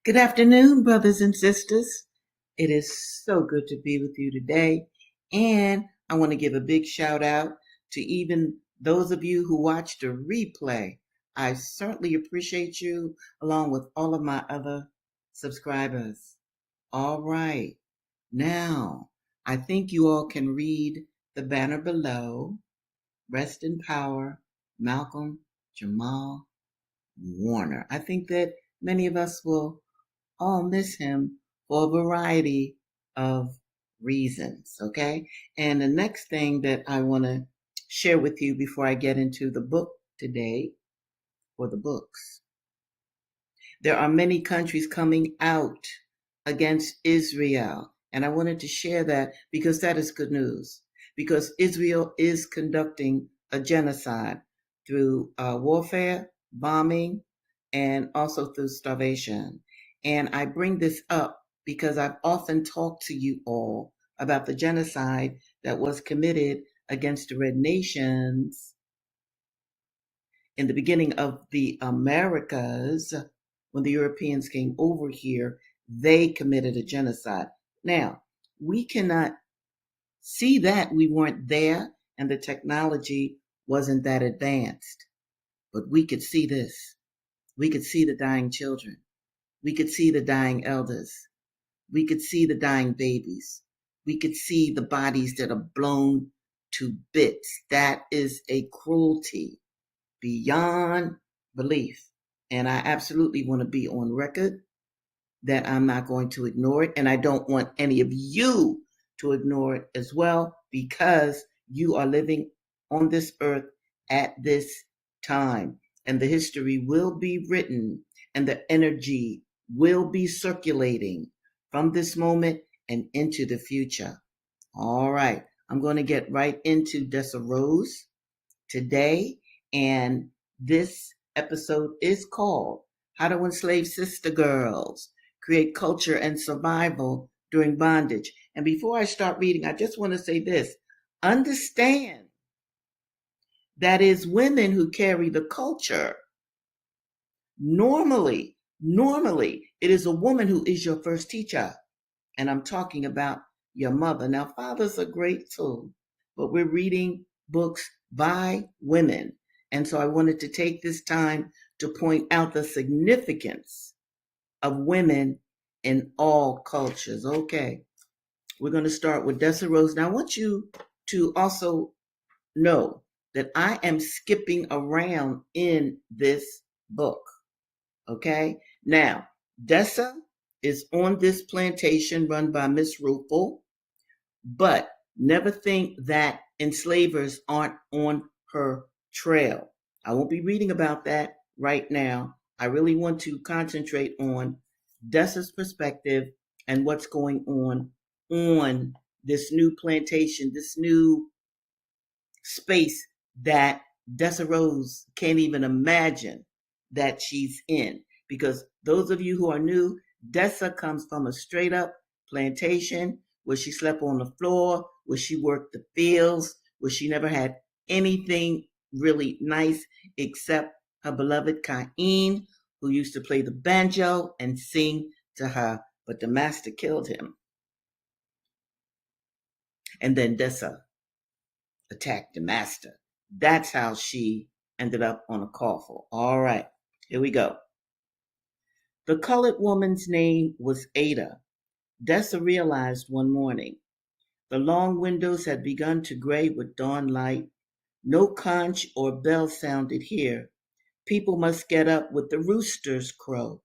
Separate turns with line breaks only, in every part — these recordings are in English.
Good afternoon, brothers and sisters. It is so good to be with you today. And I want to give a big shout out to even those of you who watched the replay. I certainly appreciate you, along with all of my other subscribers. All right. Now, I think you all can read the banner below. Rest in power, Malcolm Jamal Warner. I think that many of us will all miss him for a variety of reasons. Okay. And the next thing that I want to share with you before I get into the book today, or the books, there are many countries coming out against Israel. And I wanted to share that because that is good news. Because Israel is conducting a genocide through warfare, bombing, and also through starvation. And I bring this up because I've often talked to you all about the genocide that was committed against the Red Nations in the beginning of the Americas. When the Europeans came over here, they committed a genocide. Now, we cannot see that. We weren't there and the technology wasn't that advanced. But we could see this. We could see the dying children. We could see the dying elders. We could see the dying babies. We could see the bodies that are blown to bits. That is a cruelty beyond belief. And I absolutely want to be on record that I'm not going to ignore it. And I don't want any of you to ignore it as well, because you are living on this earth at this time. And the history will be written and the energy will be circulating from this moment and into the future. All right. I'm going to get right into Dessa Rose today. And this episode is called How to Enslave Sister Girls, Create Culture and Survival During Bondage. And before I start reading, I just want to say this. Understand that is women who carry the culture. Normally, it is a woman who is your first teacher. And I'm talking about your mother. Now, fathers are great too, but we're reading books by women. And so I wanted to take this time to point out the significance of women in all cultures. Okay, we're going to start with Dessa Rose. Now, I want you to also know that I am skipping around in this book. Okay, now, Dessa is on this plantation run by Miss Rufel, but never think that enslavers aren't on her trail. I won't be reading about that right now. I really want to concentrate on Dessa's perspective and what's going on this new plantation, this new space that Dessa Rose can't even imagine that she's in. Because those of you who are new, Dessa comes from a straight up plantation where she slept on the floor, where she worked the fields, where she never had anything really nice except her beloved Cain, who used to play the banjo and sing to her, but the master killed him. And then Dessa attacked the master. That's how she ended up on a coffle. All right, here we go. The colored woman's name was Ada. Dessa realized one morning. The long windows had begun to gray with dawn light. No conch or bell sounded here. People must get up with the rooster's crow.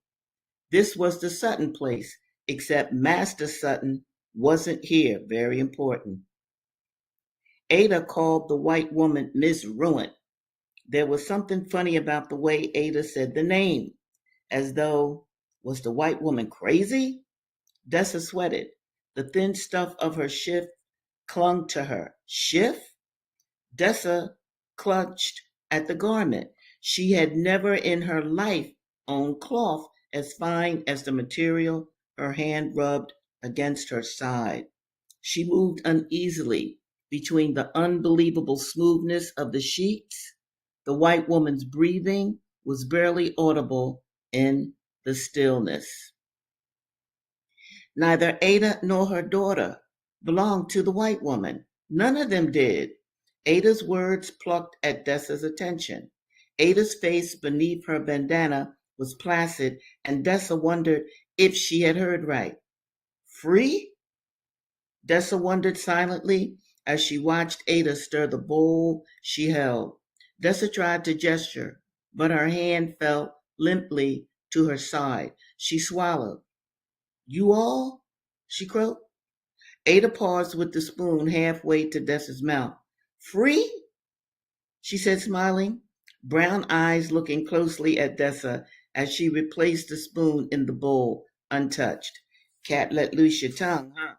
This was the Sutton place, except Master Sutton wasn't here. Very important. Ada called the white woman Miss Ruin. There was something funny about the way Ada said the name, as though, was the white woman crazy? Dessa sweated. The thin stuff of her shift clung to her. Shift? Dessa clutched at the garment. She had never in her life owned cloth as fine as the material her hand rubbed against her side. She moved uneasily between the unbelievable smoothness of the sheets. The white woman's breathing was barely audible in the stillness. Neither Ada nor her daughter belonged to the white woman. None of them did. Ada's words plucked at Dessa's attention. Ada's face beneath her bandana was placid, and Dessa wondered if she had heard right. Free? Dessa wondered silently as she watched Ada stir the bowl she held. Dessa tried to gesture, but her hand fell limply to her side. She swallowed. You all? She croaked. Ada paused with the spoon halfway to Dessa's mouth. Free? She said, smiling, brown eyes looking closely at Dessa as she replaced the spoon in the bowl, untouched. Cat, let loose your tongue, huh?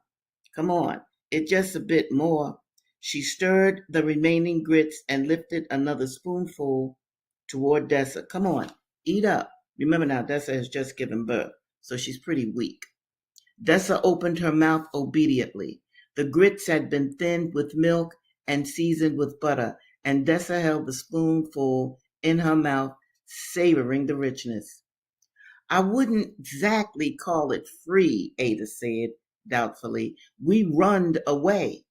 Come on, it's just a bit more. She stirred the remaining grits and lifted another spoonful toward Dessa. Come on, eat up. Remember now, Dessa has just given birth, so she's pretty weak. Dessa opened her mouth obediently. The grits had been thinned with milk and seasoned with butter, and Dessa held the spoonful in her mouth, savoring the richness. I wouldn't exactly call it free, Ada said doubtfully. We runned away,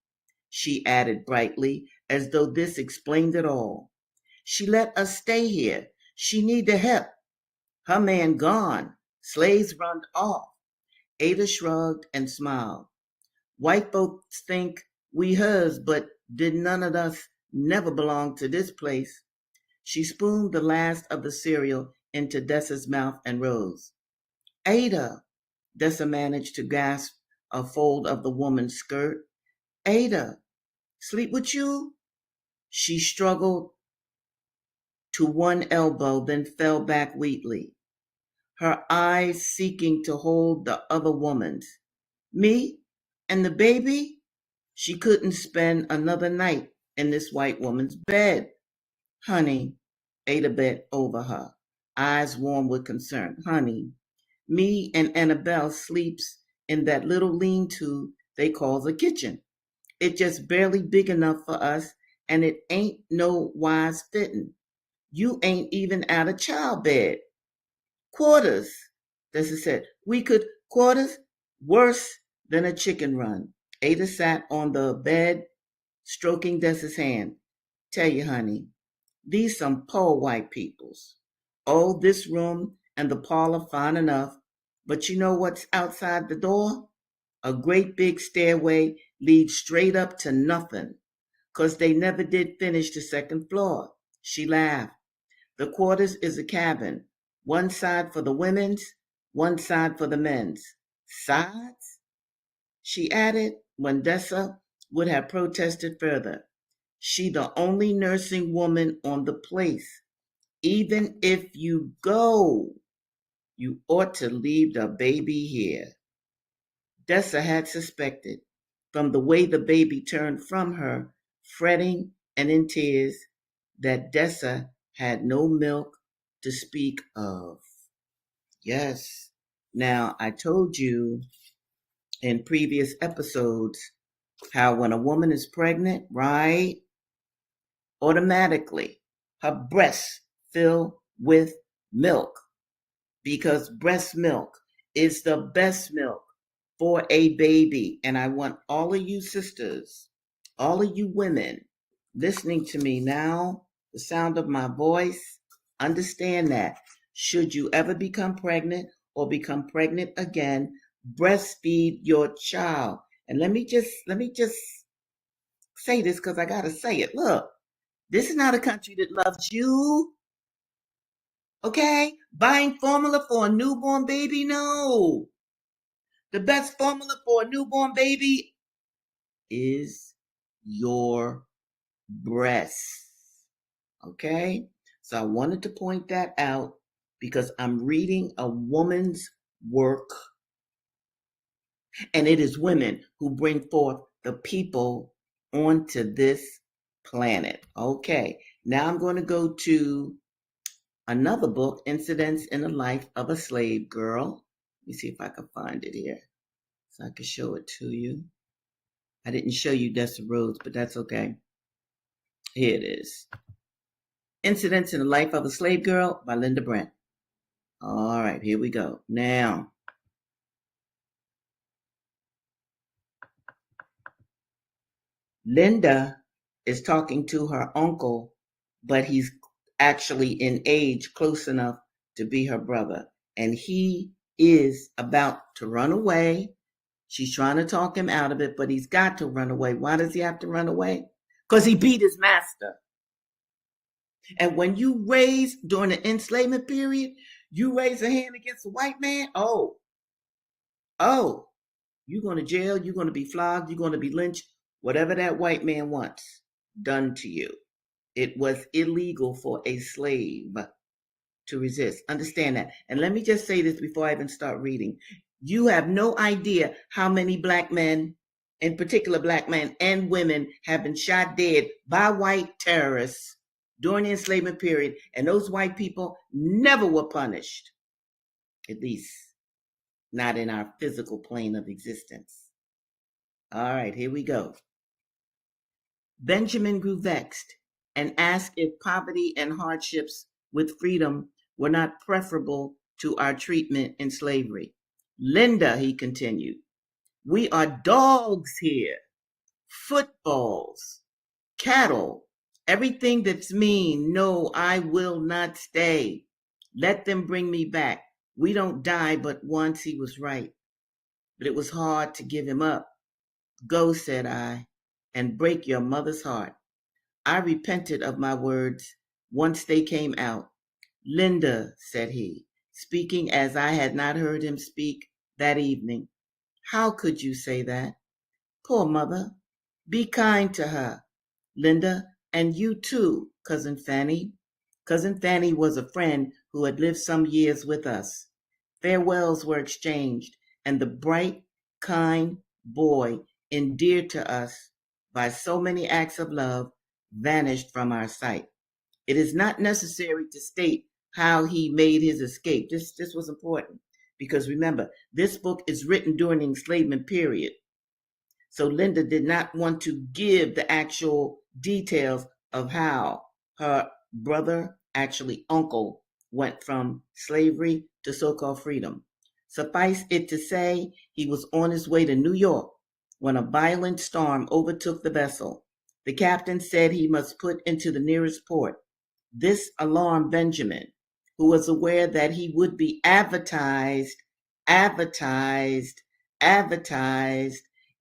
she added brightly, as though this explained it all. She let us stay here. She need the help. Her man gone. Slaves run off. Ada shrugged and smiled. White folks think we hers, but did none of us never belong to this place. She spooned the last of the cereal into Dessa's mouth and rose. Ada, Dessa managed to gasp a fold of the woman's skirt. Ada, sleep with you? She struggled to one elbow, then fell back weakly, her eyes seeking to hold the other woman's. Me and the baby? She couldn't spend another night in this white woman's bed. Honey, Ada bent over her, eyes warm with concern. Honey, me and Annabelle sleeps in that little lean-to they call the kitchen. It just barely big enough for us, and it ain't no wise fitting. You ain't even out of child bed. Quarters, Dessa said. We could quarters worse than a chicken run. Ada sat on the bed, stroking Dessa's hand. Tell you, honey, these some poor white peoples. Oh, this room and the parlor fine enough, but you know what's outside the door? A great big stairway leads straight up to nothing, 'cause they never did finish the second floor. She laughed. The quarters is a cabin, one side for the women's, one side for the men's. Sides? She added, when Dessa would have protested further. She the only nursing woman on the place. Even if you go, you ought to leave the baby here. Dessa had suspected, from the way the baby turned from her, fretting and in tears, that Dessa had no milk to speak of. Yes. Now, I told you in previous episodes how when a woman is pregnant, right, automatically her breasts fill with milk because breast milk is the best milk for a baby. And I want all of you sisters, all of you women listening to me now, the sound of my voice, understand that should you ever become pregnant or become pregnant again, breastfeed your child. And let me just say this because I gotta say it. Look, this is not a country that loves you. Okay? Buying formula for a newborn baby? No. The best formula for a newborn baby is your breasts. Okay? So I wanted to point that out because I'm reading a woman's work, and it is women who bring forth the people onto this planet. Okay, now I'm going to go to another book, Incidents in the Life of a Slave Girl. Let me see if I can find it here so I can show it to you. I didn't show you Dessa Rhodes, but that's okay. Here it is. Incidents in the Life of a Slave Girl by Linda Brent. All right, here we go. Now, Linda is talking to her uncle, but he's actually in age close enough to be her brother. And he is about to run away. She's trying to talk him out of it, but he's got to run away. Why does he have to run away? Because he beat his master. And when you raise during the enslavement period, you raise a hand against a white man, oh, you're going to jail, you're going to be flogged, you're going to be lynched, whatever that white man wants done to you. It was illegal for a slave to resist. Understand that. And let me just say this before I even start reading. You have no idea how many black men, in particular black men and women, have been shot dead by white terrorists during the enslavement period, and those white people never were punished, at least not in our physical plane of existence. All right, here we go. Benjamin grew vexed and asked if poverty and hardships with freedom were not preferable to our treatment in slavery. Linda, he continued, we are dogs here, footballs, cattle, everything that's mean. No, I will not stay. Let them bring me back. We don't die, but once he was right. But it was hard to give him up. Go, said I, and break your mother's heart. I repented of my words once they came out. Linda, said he, speaking as I had not heard him speak that evening, how could you say that? Poor mother. Be kind to her, Linda, and you too, Cousin Fanny. Cousin Fanny was a friend who had lived some years with us. Farewells were exchanged, and the bright, kind boy, endeared to us by so many acts of love, vanished from our sight. It is not necessary to state how he made his escape. This was important because remember, this book is written during the enslavement period. So Linda did not want to give the actual details of how her brother, actually uncle, went from slavery to so-called freedom. Suffice it to say, he was on his way to New York when a violent storm overtook the vessel. The captain said he must put into the nearest port. This alarmed Benjamin, who was aware that he would be advertised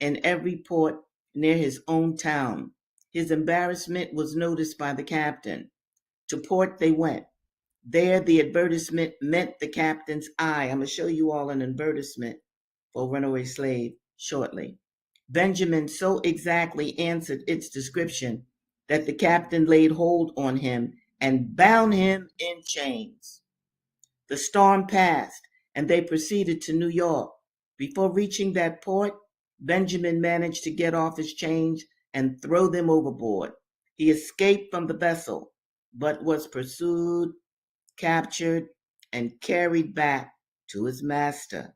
in every port near his own town. His embarrassment was noticed by the captain. To port they went. There the advertisement met the captain's eye. I'm going to show you all an advertisement for Runaway Slave shortly. Benjamin so exactly answered its description that the captain laid hold on him and bound him in chains. The storm passed, and they proceeded to New York. Before reaching that port, Benjamin managed to get off his chains and throw them overboard. He escaped from the vessel, but was pursued, captured, and carried back to his master.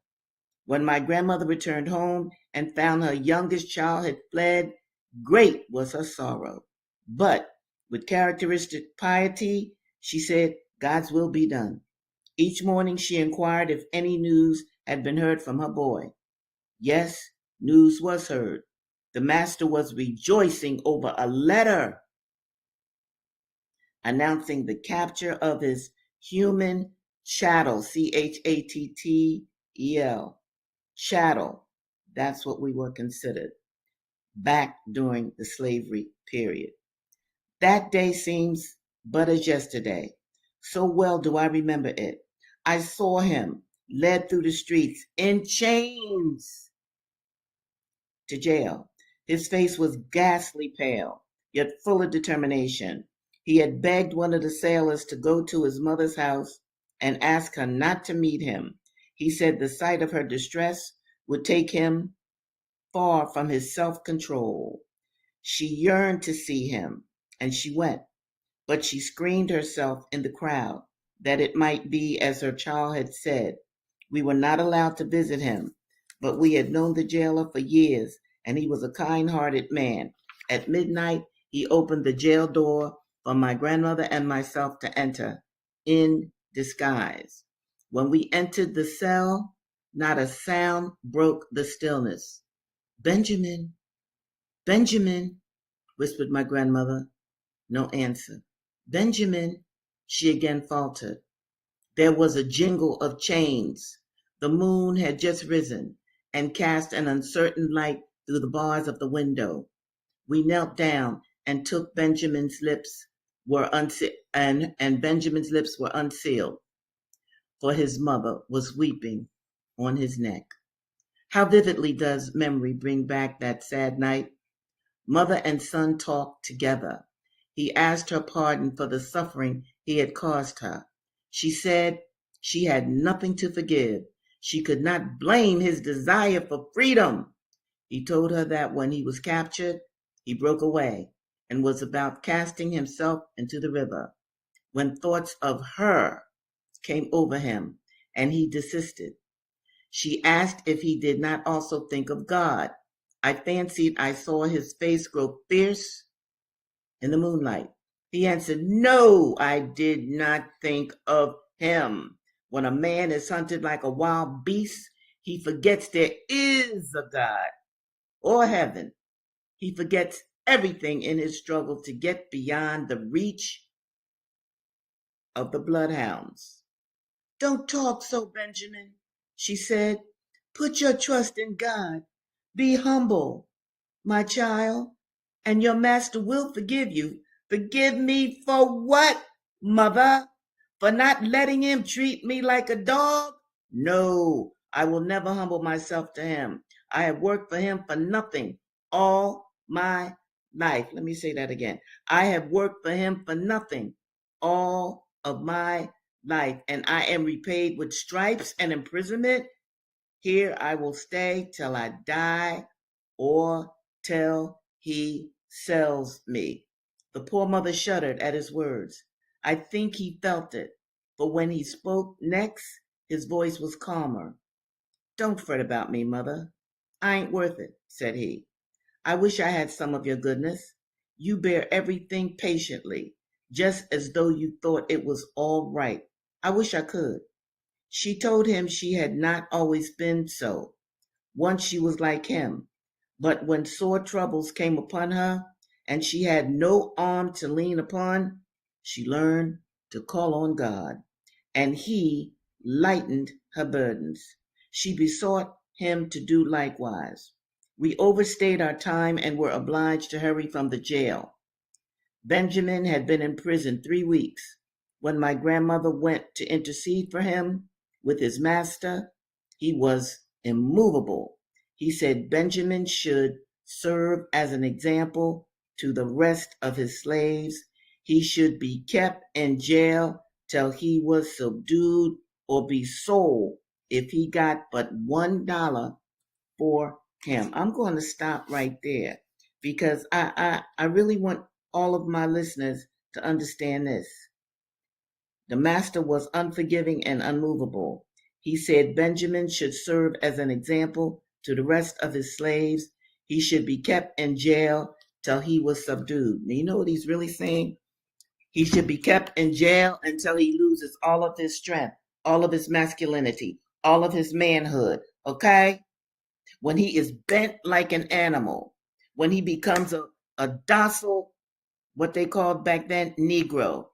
When my grandmother returned home and found her youngest child had fled, great was her sorrow. But with characteristic piety, she said, God's will be done. Each morning she inquired if any news had been heard from her boy. Yes, news was heard. The master was rejoicing over a letter announcing the capture of his human chattel, Chattel, chattel. That's what we were considered back during the slavery period. That day seems but as yesterday. So well do I remember it. I saw him led through the streets in chains to jail. His face was ghastly pale, yet full of determination. He had begged one of the sailors to go to his mother's house and ask her not to meet him. He said the sight of her distress would take him far from his self-control. She yearned to see him, and she went, but she screened herself in the crowd, that it might be as her child had said. We were not allowed to visit him, but we had known the jailer for years, and he was a kind-hearted man. At midnight, he opened the jail door for my grandmother and myself to enter, in disguise. When we entered the cell, not a sound broke the stillness. Benjamin, Benjamin, whispered my grandmother. No answer. Benjamin, she again faltered. There was a jingle of chains. The moon had just risen and cast an uncertain light through the bars of the window. We knelt down and took Benjamin's lips and Benjamin's lips were unsealed, for his mother was weeping on his neck. How vividly does memory bring back that sad night? Mother and son talked together. He asked her pardon for the suffering he had caused her. She said she had nothing to forgive. She could not blame his desire for freedom. He told her that when he was captured, he broke away and was about casting himself into the river, when thoughts of her came over him and he desisted. She asked if he did not also think of God. I fancied I saw his face grow fierce in the moonlight. He answered, "No, I did not think of him. When a man is hunted like a wild beast, he forgets there is a God or heaven. He forgets everything in his struggle to get beyond the reach of the bloodhounds." "Don't talk so, Benjamin," she said. "Put your trust in God. Be humble, my child, and your master will forgive you." "Forgive me for what, mother? For not letting him treat me like a dog?" "No, I will never humble myself to him. I have worked for him for nothing all my life." Let me say that again. I have worked for him for nothing all of my life, and I am repaid with stripes and imprisonment. Here I will stay till I die or till he sells me. The poor mother shuddered at his words. I think he felt it, for when he spoke next, his voice was calmer. "Don't fret about me, mother. I ain't worth it," said he. "I wish I had some of your goodness. You bear everything patiently, just as though you thought it was all right. I wish I could." She told him she had not always been so. Once she was like him, but when sore troubles came upon her and she had no arm to lean upon, she learned to call on God, and he lightened her burdens. She besought him to do likewise. We overstayed our time and were obliged to hurry from the jail. Benjamin had been in prison 3 weeks. When my grandmother went to intercede for him with his master, he was immovable. He said Benjamin should serve as an example to the rest of his slaves. He should be kept in jail till he was subdued or be sold if he got but $1 for him. I'm going to stop right there because I really want all of my listeners to understand this. The master was unforgiving and unmovable. He said Benjamin should serve as an example to the rest of his slaves. He should be kept in jail till he was subdued. Now, you know what he's really saying? He should be kept in jail until he loses all of his strength, all of his masculinity, all of his manhood, okay? When he is bent like an animal, when he becomes a docile, what they called back then, negro.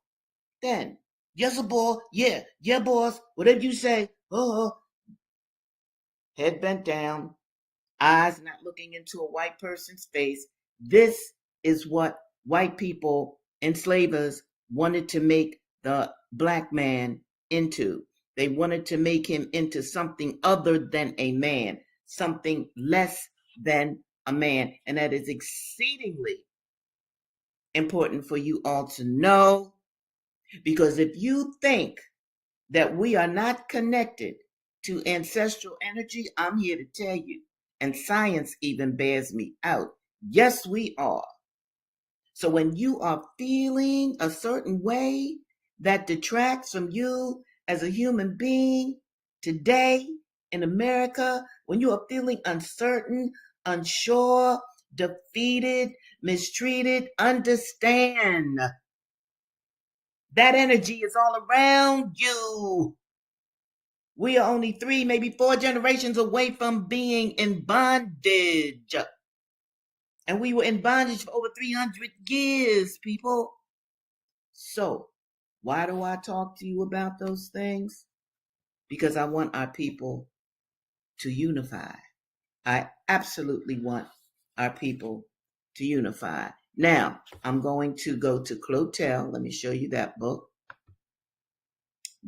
Then, yes, boy, yeah, boss, whatever you say, head bent down, eyes not looking into a white person's face. This is what white people, enslavers, wanted to make the black man into. They wanted to make him into something other than a man, something less than a man. And that is exceedingly important for you all to know, because if you think that we are not connected to ancestral energy, I'm here to tell you, and science even bears me out. Yes, we are. So when you are feeling a certain way that detracts from you as a human being today in America, when you are feeling uncertain, unsure, defeated, mistreated, understand that energy is all around you. We are only 3, maybe 4 generations away from being in bondage. And we were in bondage for over 300 years, people. So, why do I talk to you about those things? Because I want our people to unify. I absolutely want our people to unify. Now, I'm going to go to Clotel. Let me show you that book.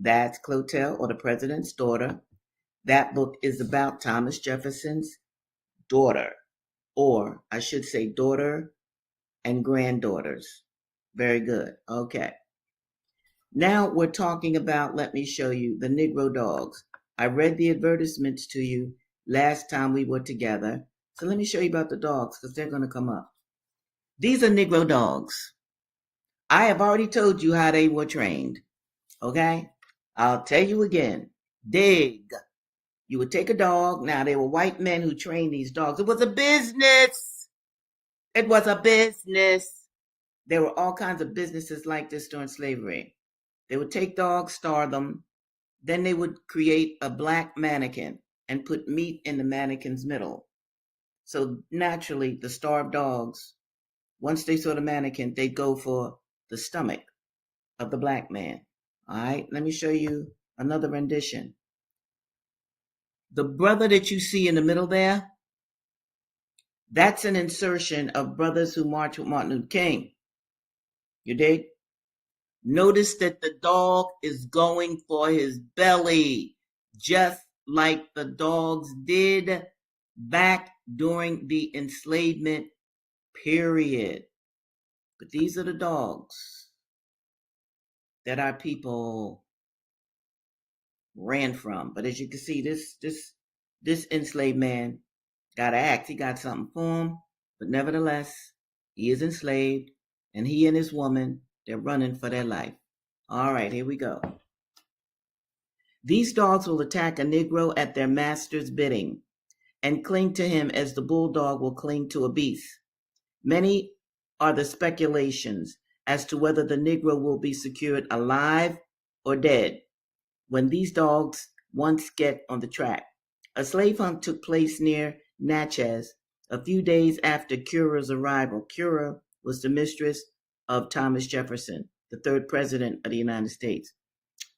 That's Clotel, or the President's Daughter. That book is about Thomas Jefferson's daughter, or I should say daughter and granddaughters. Very good. Okay. Now we're talking about, let me show you, the Negro dogs. I read the advertisements to you last time we were together. So let me show you about the dogs because they're going to come up. These are Negro dogs. I have already told you how they were trained. Okay? I'll tell you again. Dig. You would take a dog. Now, they were white men who trained these dogs. It was a business. It was a business. There were all kinds of businesses like this during slavery. They would take dogs, starve them. Then they would create a black mannequin and put meat in the mannequin's middle. So naturally, the starved dogs, once they saw the mannequin, they'd go for the stomach of the black man. All right, let me show you another rendition. The brother that you see in the middle there, that's an insertion of Brothers Who March with Martin Luther King. You dig? Notice that the dog is going for his belly, just like the dogs did back during the enslavement period. But these are the dogs that our people ran from. But as you can see, this enslaved man got to act. He got something for him, but nevertheless, he is enslaved, and he and his woman, they're running for their life. All right, here we go. These dogs will attack a Negro at their master's bidding and cling to him as the bulldog will cling to a beast. Many are the speculations as to whether the Negro will be secured alive or dead when these dogs once get on the track. A slave hunt took place near Natchez a few days after Cura's arrival. Cura was the mistress of Thomas Jefferson, the third president of the United States,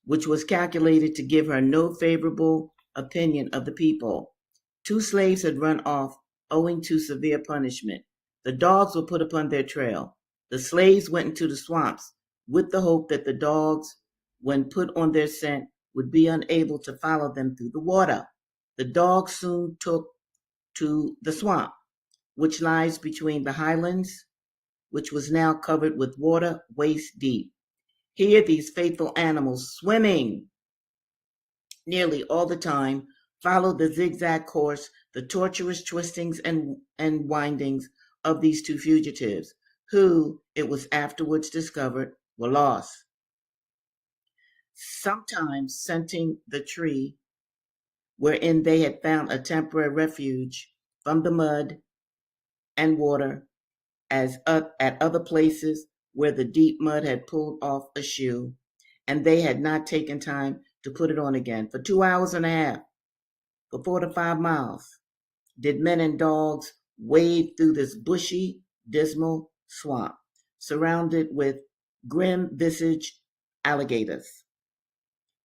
which was calculated to give her no favorable opinion of the people. 2 slaves had run off owing to severe punishment. The dogs were put upon their trail. The slaves went into the swamps with the hope that the dogs, when put on their scent, would be unable to follow them through the water. The dogs soon took to the swamp, which lies between the highlands, which was now covered with water waist deep. Here, these faithful animals, swimming nearly all the time, followed the zigzag course, the tortuous twistings and windings of these 2 fugitives, who, it was afterwards discovered, were lost. Sometimes scenting the tree wherein they had found a temporary refuge from the mud and water, as at other places where the deep mud had pulled off a shoe, and they had not taken time to put it on again. For 2 hours and a half, for 4 to 5 miles, did men and dogs wade through this bushy, dismal swamp, surrounded with grim-visaged alligators,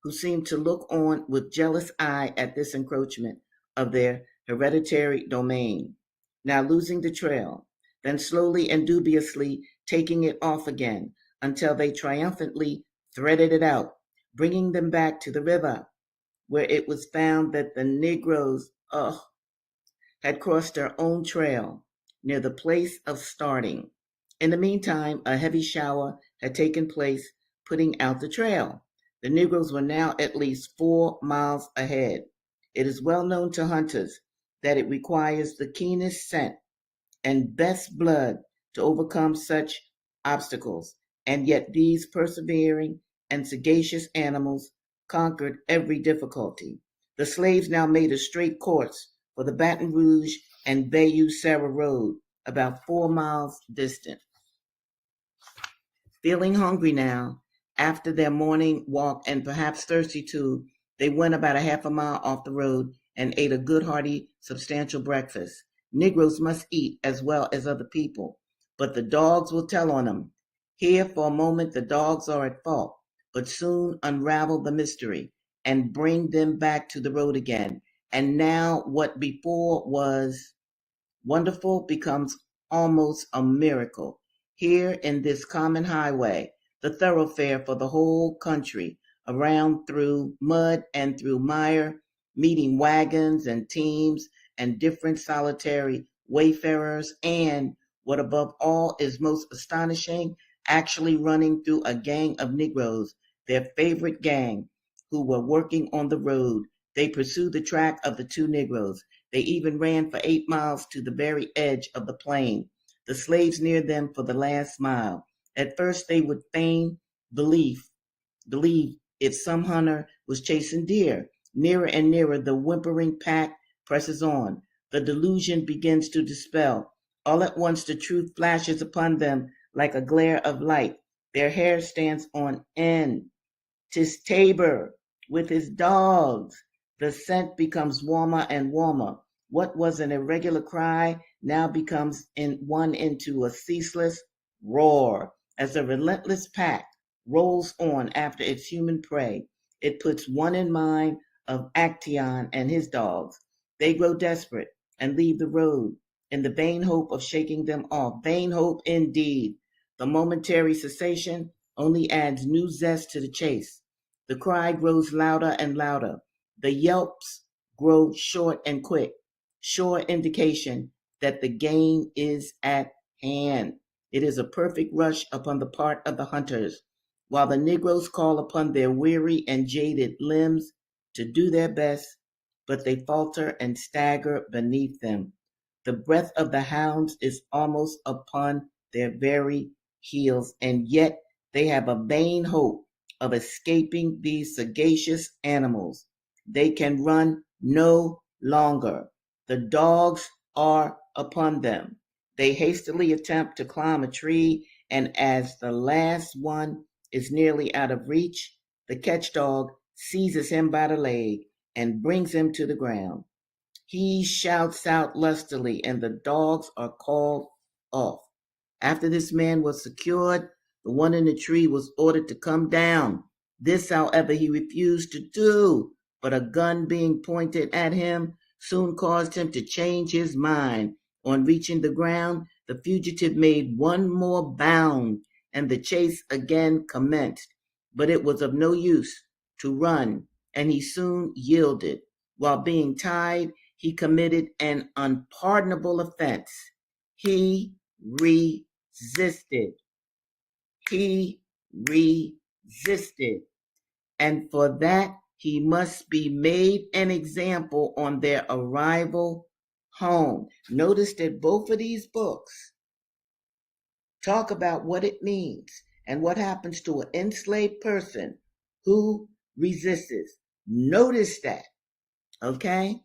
who seemed to look on with jealous eye at this encroachment of their hereditary domain. Now losing the trail, then slowly and dubiously taking it off again until they triumphantly threaded it out, bringing them back to the river, where it was found that the Negroes had crossed their own trail near the place of starting. In the meantime, a heavy shower had taken place, putting out the trail. The Negroes were now at least 4 miles ahead. It is well known to hunters that it requires the keenest scent and best blood to overcome such obstacles, and yet these persevering and sagacious animals conquered every difficulty. The slaves now made a straight course for the Baton Rouge and Bayou Sarah Road, about 4 miles distant. Feeling hungry now, after their morning walk and perhaps thirsty too, they went about a half a mile off the road and ate a good, hearty, substantial breakfast. Negroes must eat as well as other people, but the dogs will tell on them. Here, for a moment, the dogs are at fault, but soon unravel the mystery and bring them back to the road again. And now, what before was wonderful becomes almost a miracle. Here in this common highway, the thoroughfare for the whole country, around through mud and through mire, meeting wagons and teams and different solitary wayfarers, and what above all is most astonishing, actually running through a gang of Negroes, their favorite gang, who were working on the road. They pursued the track of the two Negroes. They even ran for 8 miles to the very edge of the plain. The slaves near them for the last mile. At first they would feign believe if some hunter was chasing deer. Nearer and nearer the whimpering pack presses on. The delusion begins to dispel. All at once the truth flashes upon them like a glare of light. Their hair stands on end. 'Tis Tabor with his dogs. The scent becomes warmer and warmer. What was an irregular cry now becomes into a ceaseless roar. As the relentless pack rolls on after its human prey, it puts one in mind of Actaeon and his dogs. They grow desperate and leave the road in the vain hope of shaking them off. Vain hope indeed. The momentary cessation only adds new zest to the chase. The cry grows louder and louder. The yelps grow short and quick, sure indication that the game is at hand. It is a perfect rush upon the part of the hunters, while the Negroes call upon their weary and jaded limbs to do their best, but they falter and stagger beneath them. The breath of the hounds is almost upon their very heels, and yet they have a vain hope of escaping these sagacious animals. They can run no longer. The dogs are upon them. They hastily attempt to climb a tree, and as the last one is nearly out of reach, the catch dog seizes him by the leg and brings him to the ground. He shouts out lustily, and the dogs are called off. After this man was secured, the one in the tree was ordered to come down. This, however, he refused to do, but a gun being pointed at him soon caused him to change his mind. On reaching the ground, the fugitive made one more bound, and the chase again commenced. But it was of no use to run, and he soon yielded. While being tied, he committed an unpardonable offense. He resisted. He resisted. And for that, he must be made an example on their arrival home. Notice that both of these books talk about what it means and what happens to an enslaved person who resists. Notice that, okay?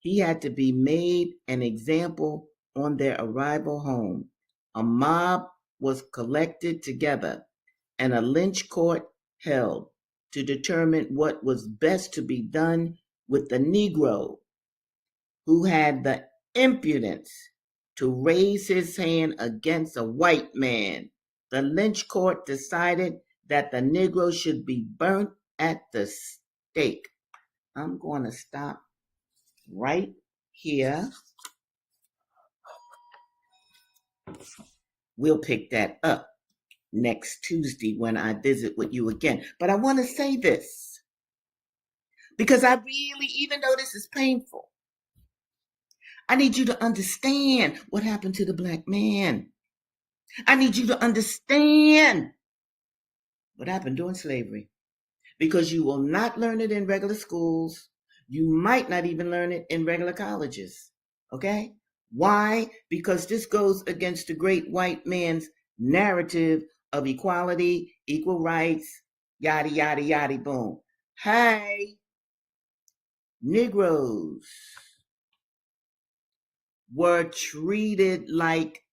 He had to be made an example on their arrival home. A mob was collected together and a lynch court held to determine what was best to be done with the Negro who had the impudence to raise his hand against a white man. The lynch court decided that the Negro should be burnt at the stake. I'm going to stop right here. We'll pick that up next Tuesday when I visit with you again. But I want to say this because I really, even though this is painful, I need you to understand what happened to the black man. I need you to understand what happened during slavery because you will not learn it in regular schools. You might not even learn it in regular colleges. Okay? Why? Because this goes against the great white man's narrative of equality, equal rights, yada, yada, yada, boom. Hey, Negroes were treated like,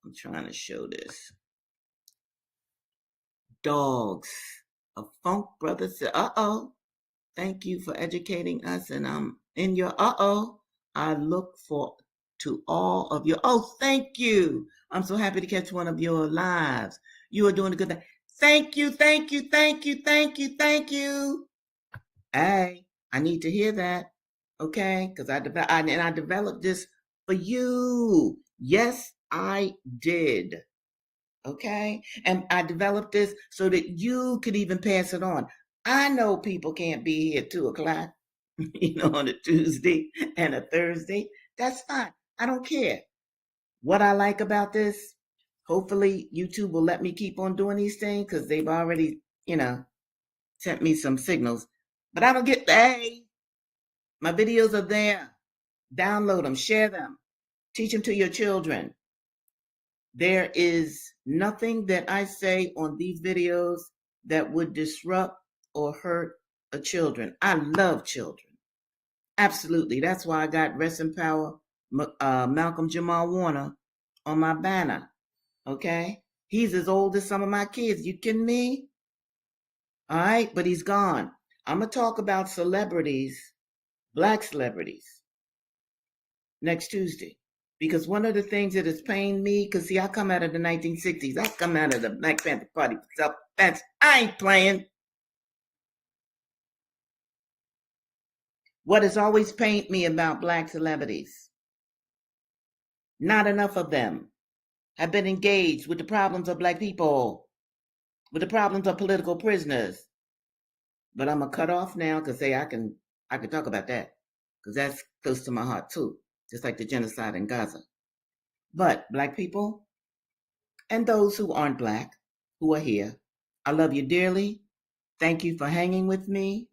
I'm trying to show this, dogs. A funk brother said, uh-oh, thank you for educating us, and I'm in your uh-oh. I look for to all of you. Oh, thank you. I'm so happy to catch one of your lives. You are doing a good thing. Thank you, thank you, thank you, thank you, thank you. Hey, I need to hear that. Okay, because I developed this for you. Yes, I did. Okay, and I developed this so that you could even pass it on. I know people can't be here at 2 o'clock, on a Tuesday and a Thursday. That's fine. I don't care. What I like about this, hopefully YouTube will let me keep on doing these things because they've already, sent me some signals. But I don't get, hey, my videos are there. Download them, share them, teach them to your children. There is nothing that I say on these videos that would disrupt or hurt a children. I love children. Absolutely. That's why I got Rest in Power Malcolm Jamal Warner on my banner. Okay? He's as old as some of my kids. You kidding me? All right? But he's gone. I'm going to talk about celebrities, black celebrities, next Tuesday. Because one of the things that has pained me, because see, I come out of the 1960s. I come out of the Black Panther Party. So I ain't playing. What has always pained me about black celebrities, not enough of them have been engaged with the problems of black people, with the problems of political prisoners. But I'm gonna cut off now because I can talk about that because that's close to my heart too, just like the genocide in Gaza. But black people and those who aren't black, who are here, I love you dearly. Thank you for hanging with me.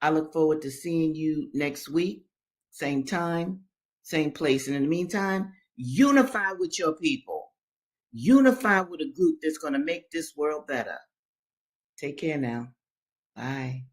I look forward to seeing you next week, same time, same place. And in the meantime, unify with your people. Unify with a group that's going to make this world better. Take care now. Bye.